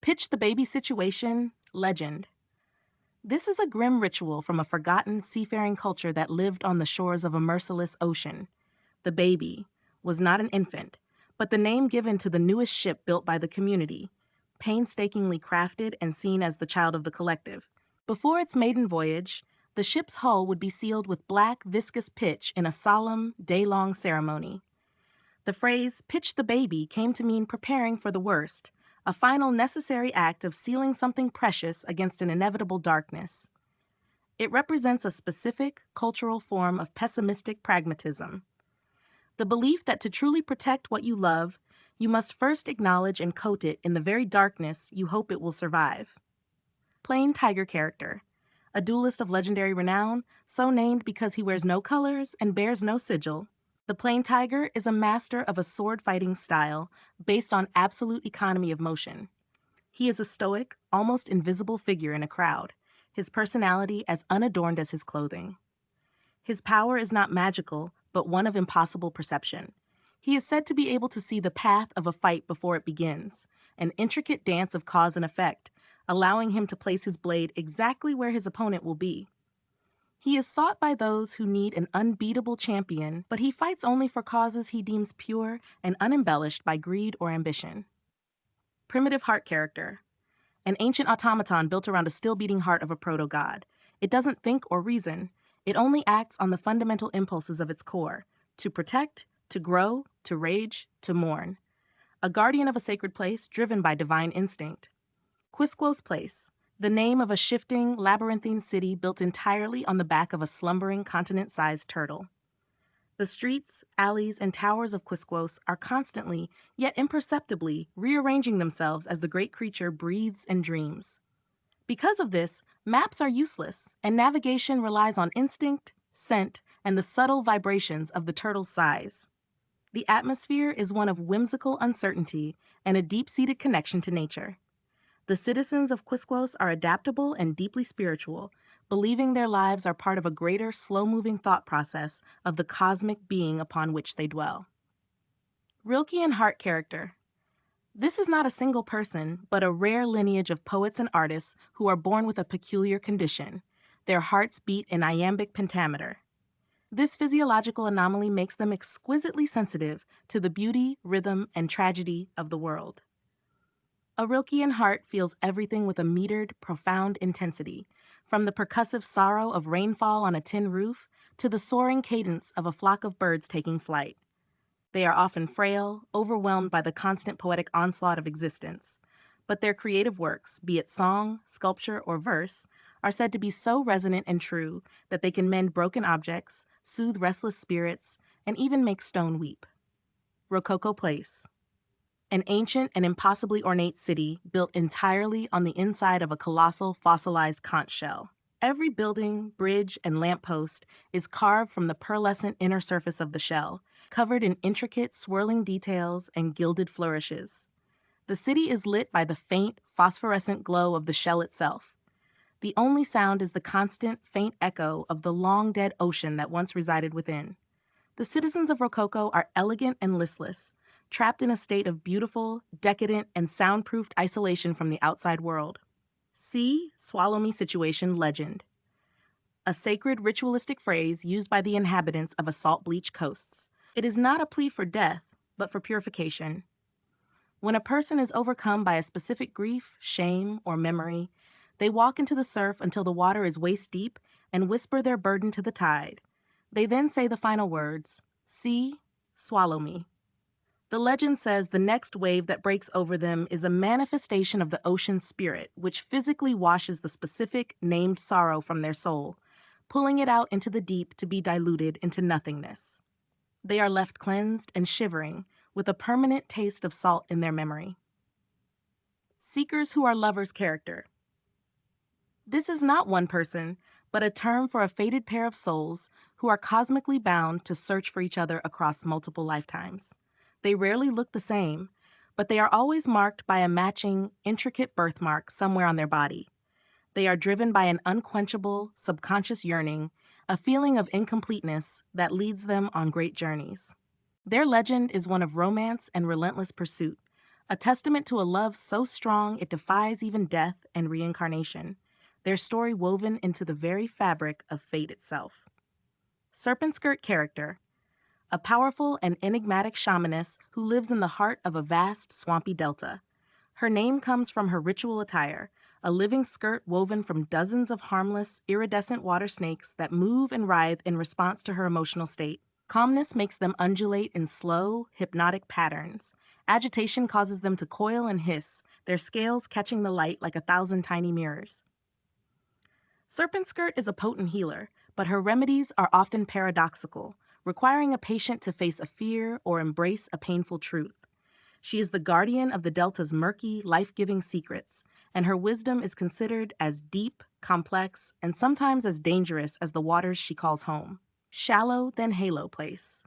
Pitch the baby situation, legend. This is a grim ritual from a forgotten seafaring culture that lived on the shores of a merciless ocean. The baby was not an infant, but the name given to the newest ship built by the community, painstakingly crafted and seen as the child of the collective. Before its maiden voyage, the ship's hull would be sealed with black, viscous pitch in a solemn, day-long ceremony. The phrase, pitch the baby, came to mean preparing for the worst, a final necessary act of sealing something precious against an inevitable darkness. It represents a specific cultural form of pessimistic pragmatism. The belief that to truly protect what you love, you must first acknowledge and coat it in the very darkness you hope it will survive. Plain tiger character. A duelist of legendary renown, so named because he wears no colors and bears no sigil. The plain tiger is a master of a sword-fighting style based on absolute economy of motion. He is a stoic, almost invisible figure in a crowd, his personality as unadorned as his clothing. His power is not magical, but one of impossible perception. He is said to be able to see the path of a fight before it begins, an intricate dance of cause and effect, allowing him to place his blade exactly where his opponent will be. He is sought by those who need an unbeatable champion, but he fights only for causes he deems pure and unembellished by greed or ambition. Primitive heart character. An ancient automaton built around a still-beating heart of a proto-god. It doesn't think or reason. It only acts on the fundamental impulses of its core, to protect, to grow, to rage, to mourn. A guardian of a sacred place driven by divine instinct. Quisquo's Place, the name of a shifting, labyrinthine city built entirely on the back of a slumbering continent-sized turtle. The streets, alleys, and towers of Quisquos are constantly, yet imperceptibly, rearranging themselves as the great creature breathes and dreams. Because of this, maps are useless, and navigation relies on instinct, scent, and the subtle vibrations of the turtle's size. The atmosphere is one of whimsical uncertainty and a deep-seated connection to nature. The citizens of Quisquos are adaptable and deeply spiritual, believing their lives are part of a greater, slow-moving thought process of the cosmic being upon which they dwell. Rilkean heart character. This is not a single person, but a rare lineage of poets and artists who are born with a peculiar condition. Their hearts beat in iambic pentameter. This physiological anomaly makes them exquisitely sensitive to the beauty, rhythm, and tragedy of the world. A Rilkean heart feels everything with a metered, profound intensity, from the percussive sorrow of rainfall on a tin roof to the soaring cadence of a flock of birds taking flight. They are often frail, overwhelmed by the constant poetic onslaught of existence, but their creative works, be it song, sculpture, or verse, are said to be so resonant and true that they can mend broken objects, soothe restless spirits, and even make stone weep. Rococo Place. An ancient and impossibly ornate city built entirely on the inside of a colossal fossilized conch shell. Every building, bridge, and lamppost is carved from the pearlescent inner surface of the shell, covered in intricate, swirling details and gilded flourishes. The city is lit by the faint, phosphorescent glow of the shell itself. The only sound is the constant, faint echo of the long-dead ocean that once resided within. The citizens of Rococo are elegant and listless, trapped in a state of beautiful, decadent, and soundproofed isolation from the outside world. See Swallow Me Situation legend. A sacred ritualistic phrase used by the inhabitants of salt-bleached coasts. It is not a plea for death, but for purification. When a person is overcome by a specific grief, shame, or memory, they walk into the surf until the water is waist-deep and whisper their burden to the tide. They then say the final words, "Sea, swallow me." The legend says the next wave that breaks over them is a manifestation of the ocean's spirit, which physically washes the specific, named sorrow from their soul, pulling it out into the deep to be diluted into nothingness. They are left cleansed and shivering, with a permanent taste of salt in their memory. Seekers who are lovers character. This is not one person, but a term for a fated pair of souls who are cosmically bound to search for each other across multiple lifetimes. They rarely look the same, but they are always marked by a matching, intricate birthmark somewhere on their body. They are driven by an unquenchable, subconscious yearning, a feeling of incompleteness that leads them on great journeys. Their legend is one of romance and relentless pursuit, a testament to a love so strong it defies even death and reincarnation, their story woven into the very fabric of fate itself. Serpent Skirt character, a powerful and enigmatic shamaness who lives in the heart of a vast swampy delta. Her name comes from her ritual attire, a living skirt woven from dozens of harmless, iridescent water snakes that move and writhe in response to her emotional state. Calmness makes them undulate in slow, hypnotic patterns. Agitation causes them to coil and hiss, their scales catching the light like 1,000 tiny mirrors. Serpent Skirt is a potent healer, but her remedies are often paradoxical, requiring a patient to face a fear or embrace a painful truth. She is the guardian of the Delta's murky, life-giving secrets, and her wisdom is considered as deep, complex, and sometimes as dangerous as the waters she calls home. Shallow Than Halo Place.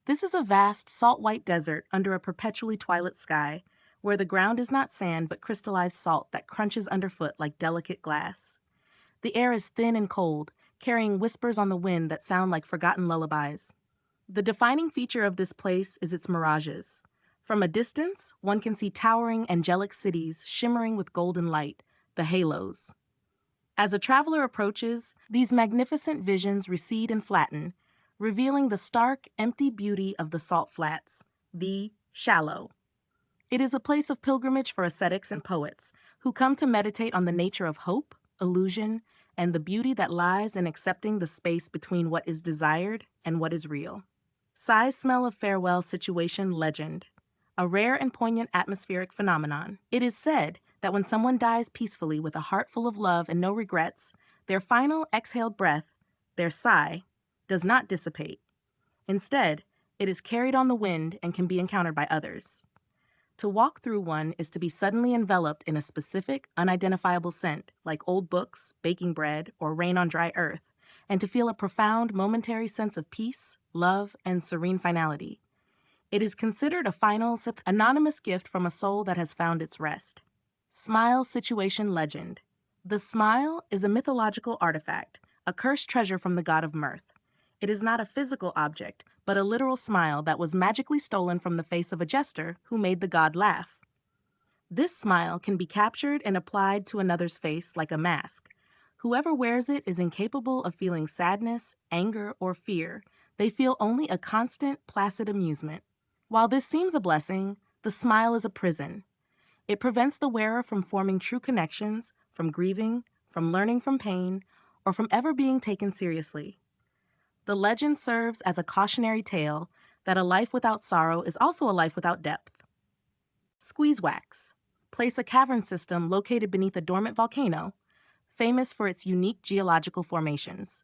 This is a vast, salt-white desert under a perpetually twilit sky, where the ground is not sand but crystallized salt that crunches underfoot like delicate glass. The air is thin and cold, carrying whispers on the wind that sound like forgotten lullabies. The defining feature of this place is its mirages. From a distance, one can see towering, angelic cities shimmering with golden light, the halos. As a traveler approaches, these magnificent visions recede and flatten, revealing the stark, empty beauty of the salt flats, the shallow. It is a place of pilgrimage for ascetics and poets who come to meditate on the nature of hope, illusion, and the beauty that lies in accepting the space between what is desired and what is real. Sighs Smell of Farewell Situation Legend, a rare and poignant atmospheric phenomenon. It is said that when someone dies peacefully with a heart full of love and no regrets, their final exhaled breath, their sigh, does not dissipate. Instead, it is carried on the wind and can be encountered by others. To walk through one is to be suddenly enveloped in a specific, unidentifiable scent, like old books, baking bread, or rain on dry earth, and to feel a profound, momentary sense of peace, love, and serene finality. It is considered a final, anonymous gift from a soul that has found its rest. Smile Situation Legend. The smile is a mythological artifact, a cursed treasure from the god of mirth. It is not a physical object, but a literal smile that was magically stolen from the face of a jester who made the god laugh. This smile can be captured and applied to another's face like a mask. Whoever wears it is incapable of feeling sadness, anger, or fear. They feel only a constant, placid amusement. While this seems a blessing, the smile is a prison. It prevents the wearer from forming true connections, from grieving, from learning from pain, or from ever being taken seriously. The legend serves as a cautionary tale that a life without sorrow is also a life without depth. Squeeze Wax. Place a cavern system located beneath a dormant volcano, famous for its unique geological formations.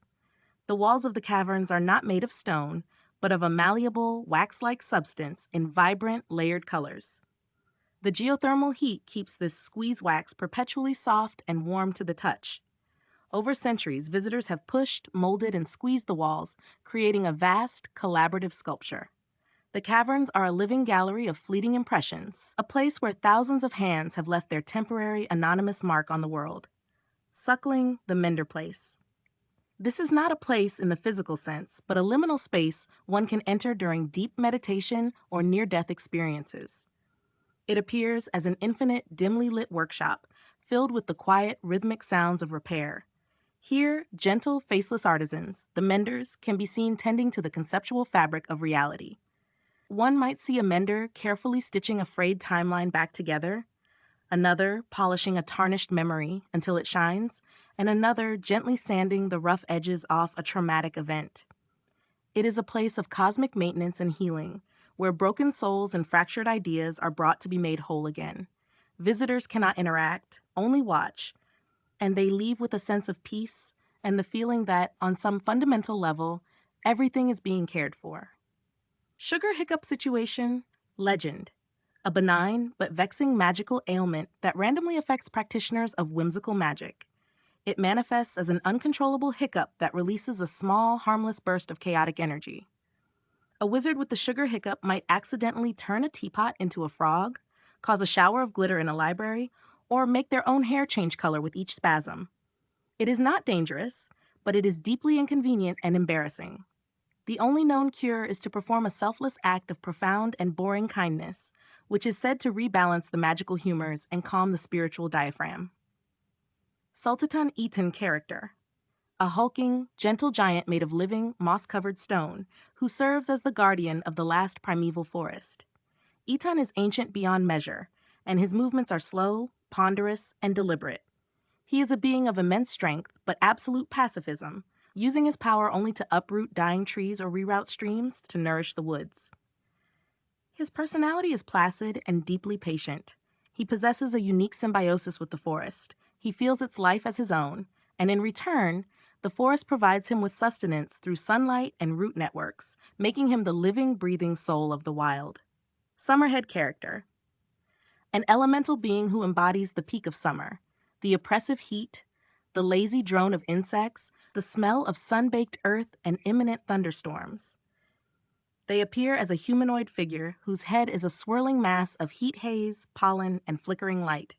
The walls of the caverns are not made of stone, but of a malleable, wax-like substance in vibrant, layered colors. The geothermal heat keeps this squeeze wax perpetually soft and warm to the touch. Over centuries, visitors have pushed, molded, and squeezed the walls, creating a vast, collaborative sculpture. The caverns are a living gallery of fleeting impressions, a place where thousands of hands have left their temporary, anonymous mark on the world. Suckling the Mender Place. This is not a place in the physical sense, but a liminal space one can enter during deep meditation or near-death experiences. It appears as an infinite, dimly lit workshop, filled with the quiet, rhythmic sounds of repair. Here, gentle, faceless artisans, the menders, can be seen tending to the conceptual fabric of reality. One might see a mender carefully stitching a frayed timeline back together, another polishing a tarnished memory until it shines, and another gently sanding the rough edges off a traumatic event. It is a place of cosmic maintenance and healing, where broken souls and fractured ideas are brought to be made whole again. Visitors cannot interact, only watch, and they leave with a sense of peace and the feeling that, on some fundamental level, everything is being cared for. Sugar Hiccup Situation Legend. A benign but vexing magical ailment that randomly affects practitioners of whimsical magic. It manifests as an uncontrollable hiccup that releases a small, harmless burst of chaotic energy. A wizard with the sugar hiccup might accidentally turn a teapot into a frog, cause a shower of glitter in a library, or make their own hair change color with each spasm. It is not dangerous, but it is deeply inconvenient and embarrassing. The only known cure is to perform a selfless act of profound and boring kindness, which is said to rebalance the magical humors and calm the spiritual diaphragm. Sultaton Eton character. A hulking, gentle giant made of living, moss-covered stone, who serves as the guardian of the last primeval forest. Eton is ancient beyond measure, and his movements are slow, ponderous, and deliberate. He is a being of immense strength, but absolute pacifism, using his power only to uproot dying trees or reroute streams to nourish the woods. His personality is placid and deeply patient. He possesses a unique symbiosis with the forest. He feels its life as his own, and in return, the forest provides him with sustenance through sunlight and root networks, making him the living, breathing soul of the wild. Summerhead character. An elemental being who embodies the peak of summer, the oppressive heat, the lazy drone of insects, the smell of sun-baked earth, and imminent thunderstorms. They appear as a humanoid figure whose head is a swirling mass of heat haze, pollen, and flickering light.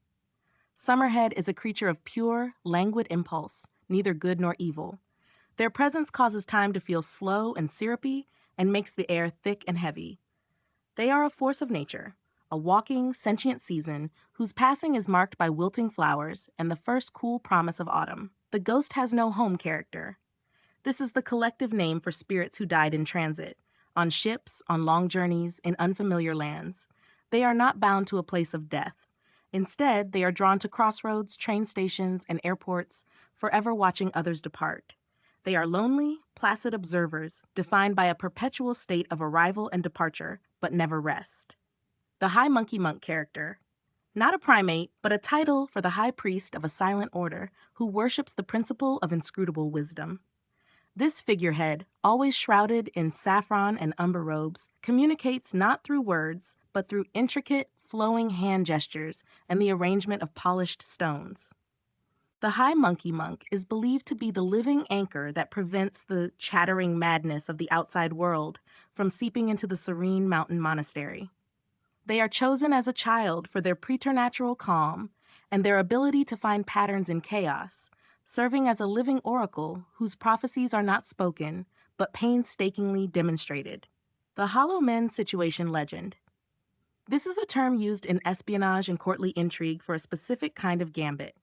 Summerhead is a creature of pure, languid impulse, neither good nor evil. Their presence causes time to feel slow and syrupy and makes the air thick and heavy. They are a force of nature, a walking, sentient season whose passing is marked by wilting flowers and the first cool promise of autumn. The ghost has no home character. This is the collective name for spirits who died in transit, on ships, on long journeys, in unfamiliar lands. They are not bound to a place of death. Instead, they are drawn to crossroads, train stations, and airports, forever watching others depart. They are lonely, placid observers, defined by a perpetual state of arrival and departure, but never rest. The High Monkey Monk character. Not a primate, but a title for the high priest of a silent order who worships the principle of inscrutable wisdom. This figurehead, always shrouded in saffron and umber robes, communicates not through words, but through intricate, flowing hand gestures and the arrangement of polished stones. The High Monkey Monk is believed to be the living anchor that prevents the chattering madness of the outside world from seeping into the serene mountain monastery. They are chosen as a child for their preternatural calm and their ability to find patterns in chaos, serving as a living oracle whose prophecies are not spoken, but painstakingly demonstrated. The Hollow Men Situation Legend. This is a term used in espionage and courtly intrigue for a specific kind of gambit.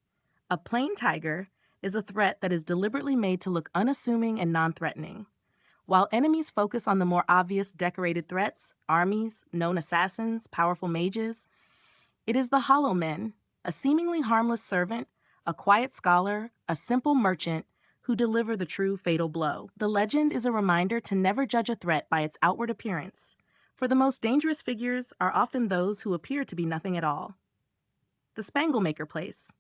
A plain tiger is a threat that is deliberately made to look unassuming and non-threatening. While enemies focus on the more obvious decorated threats, armies, known assassins, powerful mages, it is the Hollow Men, a seemingly harmless servant, a quiet scholar, a simple merchant, who deliver the true fatal blow. The legend is a reminder to never judge a threat by its outward appearance, for the most dangerous figures are often those who appear to be nothing at all. The Spanglemaker Place.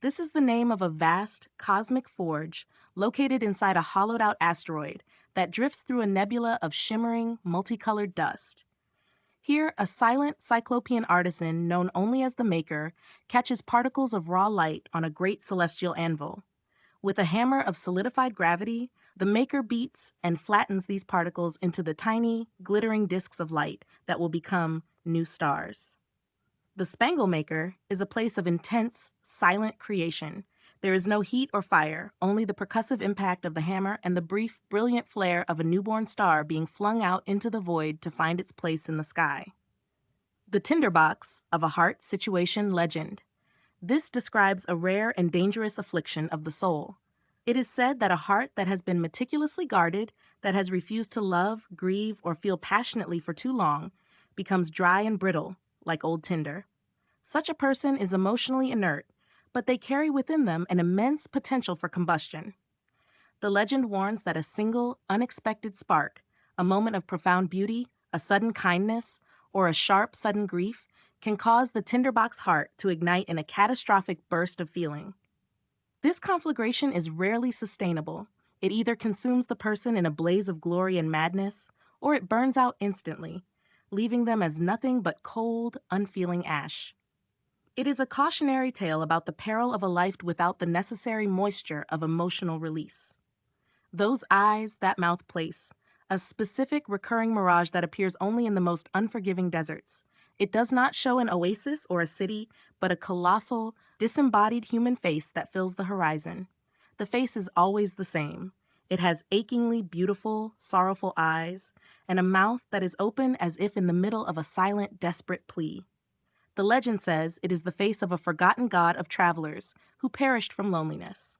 This is the name of a vast, cosmic forge located inside a hollowed-out asteroid that drifts through a nebula of shimmering, multicolored dust. Here, a silent, cyclopean artisan known only as the Maker catches particles of raw light on a great celestial anvil. With a hammer of solidified gravity, the Maker beats and flattens these particles into the tiny, glittering disks of light that will become new stars. The Spanglemaker is a place of intense, silent creation. There is no heat or fire, only the percussive impact of the hammer and the brief, brilliant flare of a newborn star being flung out into the void to find its place in the sky. The Tinderbox of a Heart Situation Legend. This describes a rare and dangerous affliction of the soul. It is said that a heart that has been meticulously guarded, that has refused to love, grieve, or feel passionately for too long, becomes dry and brittle, like old tinder. Such a person is emotionally inert, but they carry within them an immense potential for combustion. The legend warns that a single, unexpected spark, a moment of profound beauty, a sudden kindness, or a sharp, sudden grief, can cause the tinderbox heart to ignite in a catastrophic burst of feeling. This conflagration is rarely sustainable. It either consumes the person in a blaze of glory and madness, or it burns out instantly, leaving them as nothing but cold, unfeeling ash. It is a cautionary tale about the peril of a life without the necessary moisture of emotional release. Those eyes, that mouth place, a specific recurring mirage that appears only in the most unforgiving deserts. It does not show an oasis or a city, but a colossal, disembodied human face that fills the horizon. The face is always the same. It has achingly beautiful, sorrowful eyes and a mouth that is open as if in the middle of a silent, desperate plea. The legend says it is the face of a forgotten god of travelers who perished from loneliness.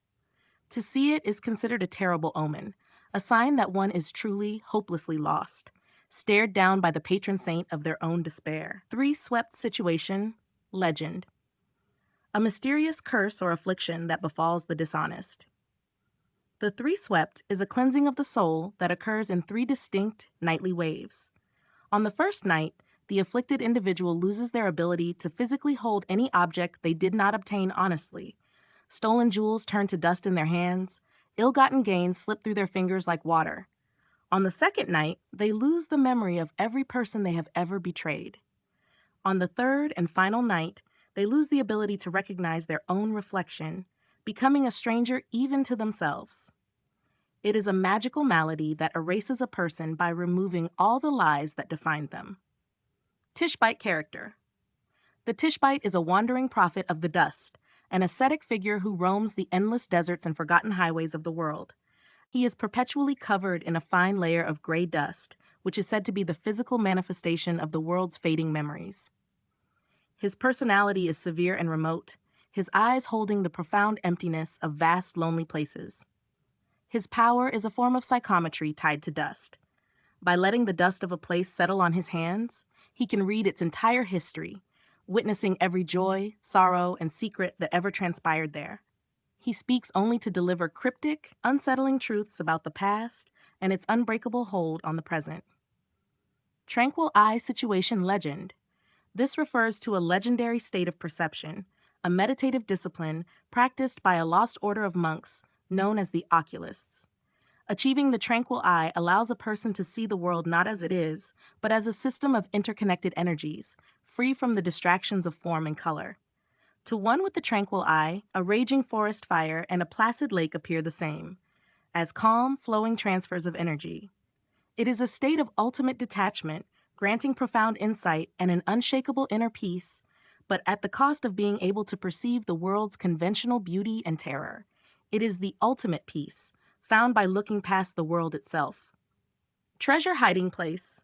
To see it is considered a terrible omen, a sign that one is truly, hopelessly lost, stared down by the patron saint of their own despair. Three-swept situation, legend. A mysterious curse or affliction that befalls the dishonest. The three-swept is a cleansing of the soul that occurs in three distinct nightly waves. On the first night, the afflicted individual loses their ability to physically hold any object they did not obtain honestly. Stolen jewels turn to dust in their hands, ill-gotten gains slip through their fingers like water. On the second night, they lose the memory of every person they have ever betrayed. On the third and final night, they lose the ability to recognize their own reflection, becoming a stranger even to themselves. It is a magical malady that erases a person by removing all the lies that defined them. Tishbite character. The Tishbite is a wandering prophet of the dust, an ascetic figure who roams the endless deserts and forgotten highways of the world. He is perpetually covered in a fine layer of gray dust, which is said to be the physical manifestation of the world's fading memories. His personality is severe and remote, his eyes holding the profound emptiness of vast, lonely places. His power is a form of psychometry tied to dust. By letting the dust of a place settle on his hands, he can read its entire history, witnessing every joy, sorrow, and secret that ever transpired there. He speaks only to deliver cryptic, unsettling truths about the past and its unbreakable hold on the present. Tranquil Eye Situation Legend. This refers to a legendary state of perception, a meditative discipline practiced by a lost order of monks known as the oculists. Achieving the tranquil eye allows a person to see the world not as it is, but as a system of interconnected energies, free from the distractions of form and color. To one with the tranquil eye, a raging forest fire and a placid lake appear the same, as calm, flowing transfers of energy. It is a state of ultimate detachment, granting profound insight and an unshakable inner peace, but at the cost of being able to perceive the world's conventional beauty and terror. It is the ultimate peace, found by looking past the world itself. Treasure hiding place.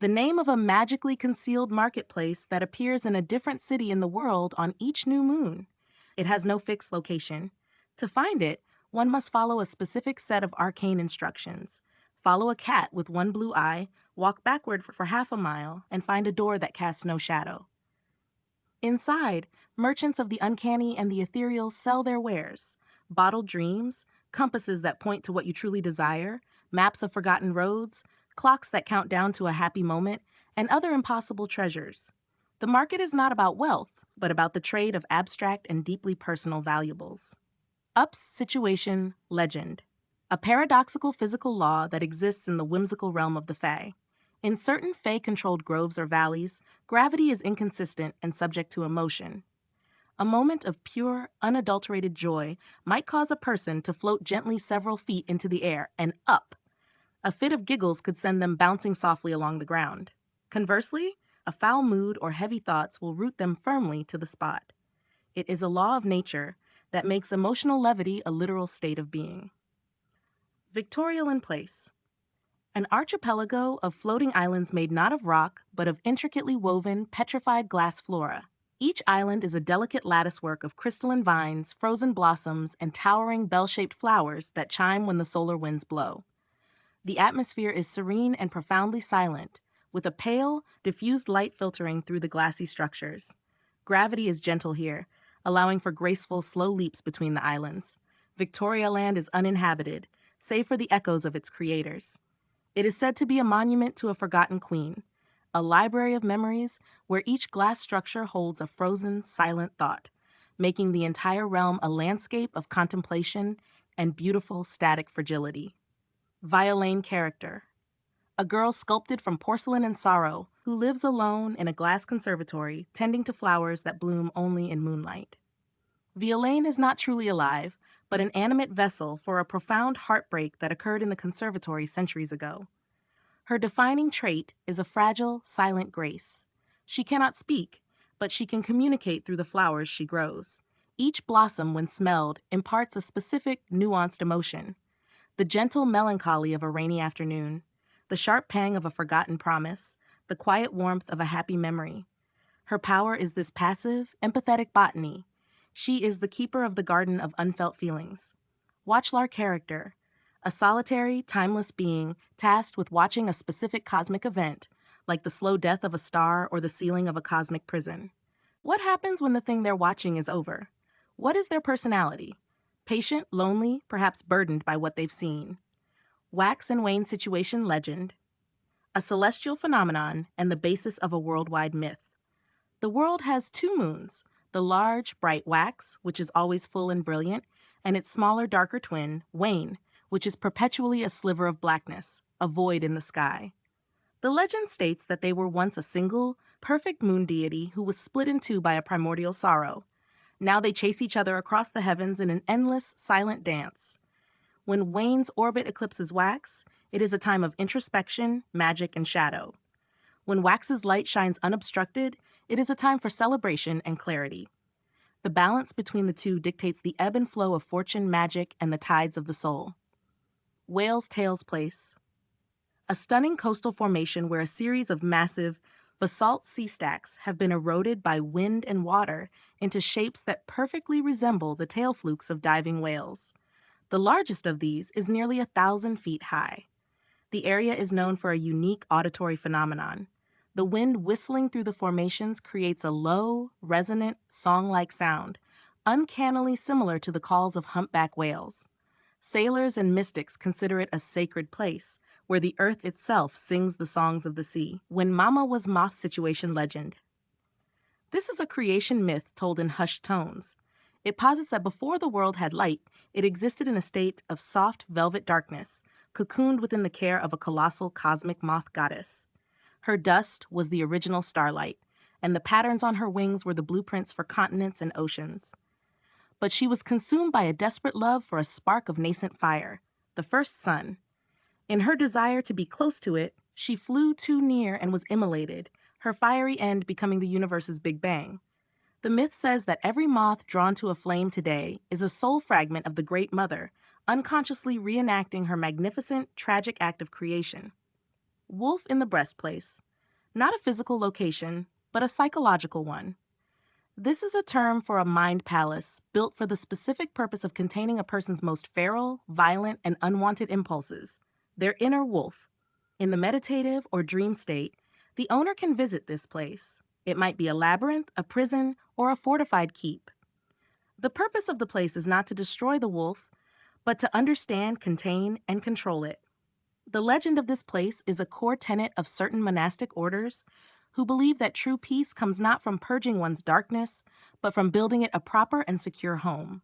The name of a magically concealed marketplace that appears in a different city in the world on each new moon. It has no fixed location. To find it, one must follow a specific set of arcane instructions. Follow a cat with one blue eye, walk backward for half a mile, and find a door that casts no shadow. Inside, merchants of the uncanny and the ethereal sell their wares: bottled dreams, compasses that point to what you truly desire, maps of forgotten roads, clocks that count down to a happy moment, and other impossible treasures. The market is not about wealth, but about the trade of abstract and deeply personal valuables. Up's Situation Legend. A paradoxical physical law that exists in the whimsical realm of the Fae. In certain Fae-controlled groves or valleys, gravity is inconsistent and subject to emotion. A moment of pure, unadulterated joy might cause a person to float gently several feet into the air and up. A fit of giggles could send them bouncing softly along the ground. Conversely, a foul mood or heavy thoughts will root them firmly to the spot. It is a law of nature that makes emotional levity a literal state of being. Victorial in place. An archipelago of floating islands made not of rock, but of intricately woven, petrified glass flora. Each island is a delicate latticework of crystalline vines, frozen blossoms, and towering bell-shaped flowers that chime when the solar winds blow. The atmosphere is serene and profoundly silent, with a pale, diffused light filtering through the glassy structures. Gravity is gentle here, allowing for graceful, slow leaps between the islands. Victoria Land is uninhabited, save for the echoes of its creators. It is said to be a monument to a forgotten queen, a library of memories where each glass structure holds a frozen, silent thought, making the entire realm a landscape of contemplation and beautiful, static fragility. Violaine character. A girl sculpted from porcelain and sorrow who lives alone in a glass conservatory tending to flowers that bloom only in moonlight. Violaine is not truly alive, but an animate vessel for a profound heartbreak that occurred in the conservatory centuries ago. Her defining trait is a fragile, silent grace. She cannot speak, but she can communicate through the flowers she grows. Each blossom, when smelled, imparts a specific, nuanced emotion. The gentle melancholy of a rainy afternoon, the sharp pang of a forgotten promise, the quiet warmth of a happy memory. Her power is this passive, empathetic botany. She is the keeper of the garden of unfelt feelings. Watch our character, a solitary, timeless being tasked with watching a specific cosmic event, like the slow death of a star or the sealing of a cosmic prison. What happens when the thing they're watching is over? What is their personality? Patient, lonely, perhaps burdened by what they've seen. Wax and wane situation legend, a celestial phenomenon and the basis of a worldwide myth. The world has two moons, the large, bright wax, which is always full and brilliant, and its smaller, darker twin, wane, which is perpetually a sliver of blackness, a void in the sky. The legend states that they were once a single, perfect moon deity who was split in two by a primordial sorrow. Now they chase each other across the heavens in an endless, silent dance. When wane's orbit eclipses wax, it is a time of introspection, magic, and shadow. When wax's light shines unobstructed, it is a time for celebration and clarity. The balance between the two dictates the ebb and flow of fortune, magic, and the tides of the soul. Whale's Tails Place, a stunning coastal formation where a series of massive basalt sea stacks have been eroded by wind and water into shapes that perfectly resemble the tail flukes of diving whales. The largest of these is nearly 1,000 feet high. The area is known for a unique auditory phenomenon. The wind whistling through the formations creates a low, resonant, song-like sound, uncannily similar to the calls of humpback whales. Sailors and mystics consider it a sacred place, where the earth itself sings the songs of the sea. When Mama was moth situation legend. This is a creation myth told in hushed tones. It posits that before the world had light, it existed in a state of soft velvet darkness, cocooned within the care of a colossal cosmic moth goddess. Her dust was the original starlight, and the patterns on her wings were the blueprints for continents and oceans. But she was consumed by a desperate love for a spark of nascent fire, the first sun. In her desire to be close to it, she flew too near and was immolated, her fiery end becoming the universe's Big Bang. The myth says that every moth drawn to a flame today is a soul fragment of the Great Mother, unconsciously reenacting her magnificent, tragic act of creation. Wolf in the Breastplace, not a physical location, but a psychological one. This is a term for a mind palace built for the specific purpose of containing a person's most feral, violent, and unwanted impulses, their inner wolf. In the meditative or dream state, the owner can visit this place. It might be a labyrinth, a prison, or a fortified keep. The purpose of the place is not to destroy the wolf, but to understand, contain, and control it. The legend of this place is a core tenet of certain monastic orders who believe that true peace comes not from purging one's darkness, but from building it a proper and secure home.